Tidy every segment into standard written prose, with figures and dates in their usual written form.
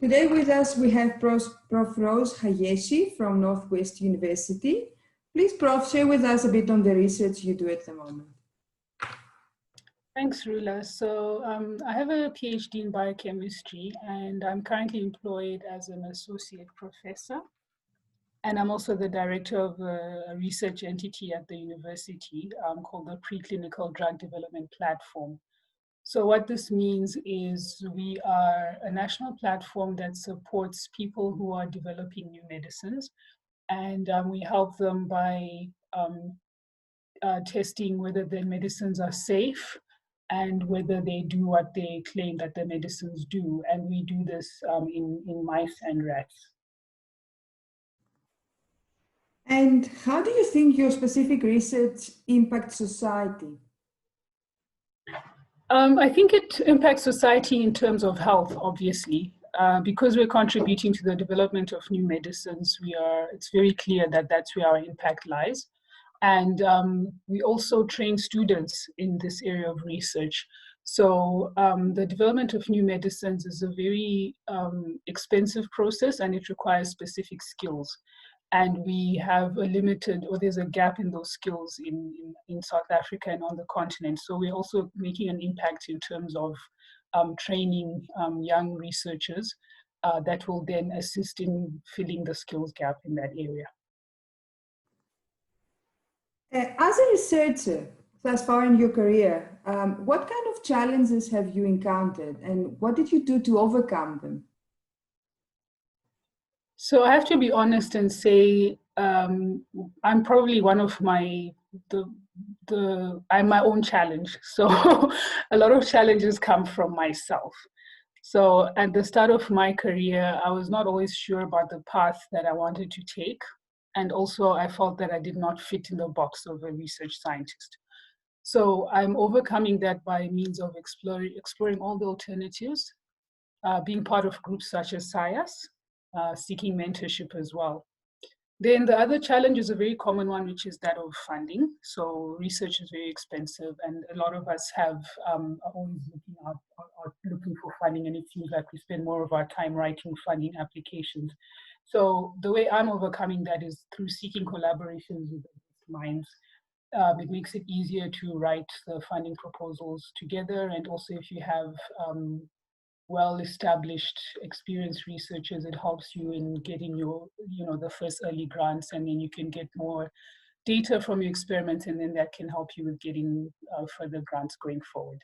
Today with us we have Prof. Rose Hayeshi from Northwest University. Please, Prof, share with us a bit on the research you do at the moment. Thanks, Rula. So I have a PhD in biochemistry, and I'm currently employed as an associate professor. And I'm also the director of a research entity at the university called the Preclinical Drug Development Platform. So what this means is we are a national platform that supports people who are developing new medicines, and we help them by testing whether their medicines are safe and whether they do what they claim that the medicines do. And we do this in mice and rats. And how do you think your specific research impacts society? I think it impacts society in terms of health, obviously. Because we're contributing to the development of new medicines, it's very clear that that's where our impact lies. And we also train students in this area of research. So the development of new medicines is a very expensive process, and it requires specific skills. And we have there's a gap in those skills in South Africa and on the continent. So we're also making an impact in terms of training young researchers that will then assist in filling the skills gap in that area. As a researcher, thus far in your career, what kind of challenges have you encountered and what did you do to overcome them? So I have to be honest and say I'm probably one of I'm my own challenge. So a lot of challenges come from myself. So at the start of my career, I was not always sure about the path that I wanted to take. And also I felt that I did not fit in the box of a research scientist. So I'm overcoming that by means of exploring all the alternatives, being part of groups such as SciAS, seeking mentorship as well. Then the other challenge is a very common one, which is that of funding. So research is very expensive, and a lot of us are always looking for funding, and it seems like we spend more of our time writing funding applications. So the way I'm overcoming that is through seeking collaborations with minds. It makes it easier to write the funding proposals together, and also if you have well-established, experienced researchers, it helps you in getting the first early grants, and then you can get more data from your experiments, and then that can help you with getting further grants going forward.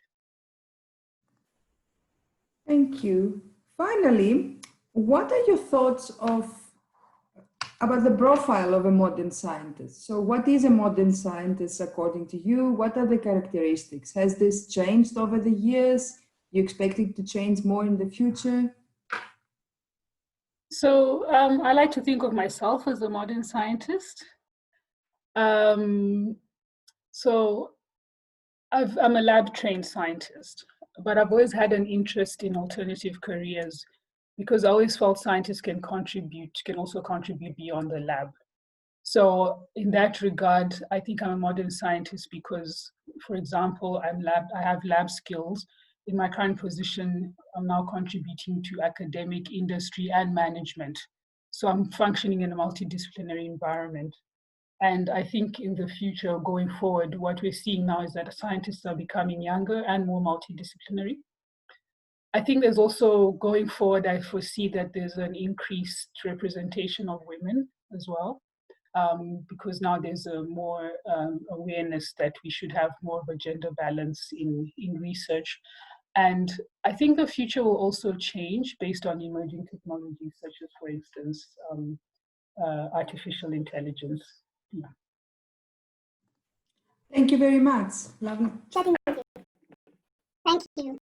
Thank you. Finally, what are your thoughts about the profile of a modern scientist? So what is a modern scientist according to you? What are the characteristics? Has this changed over the years? You expect it to change more in the future? So I like to think of myself as a modern scientist. So I'm a lab-trained scientist, but I've always had an interest in alternative careers because I always felt scientists can also contribute beyond the lab. So in that regard, I think I'm a modern scientist because, for example, I have lab skills. In my current position, I'm now contributing to academic, industry, and management. So I'm functioning in a multidisciplinary environment. And I think in the future, going forward, what we're seeing now is that scientists are becoming younger and more multidisciplinary. I think there's also, going forward, I foresee that there's an increased representation of women as well, because now there's a more awareness that we should have more of a gender balance in research. And I think the future will also change based on emerging technologies, such as, for instance, artificial intelligence. Yeah. Thank you very much. Lovely. Thank you.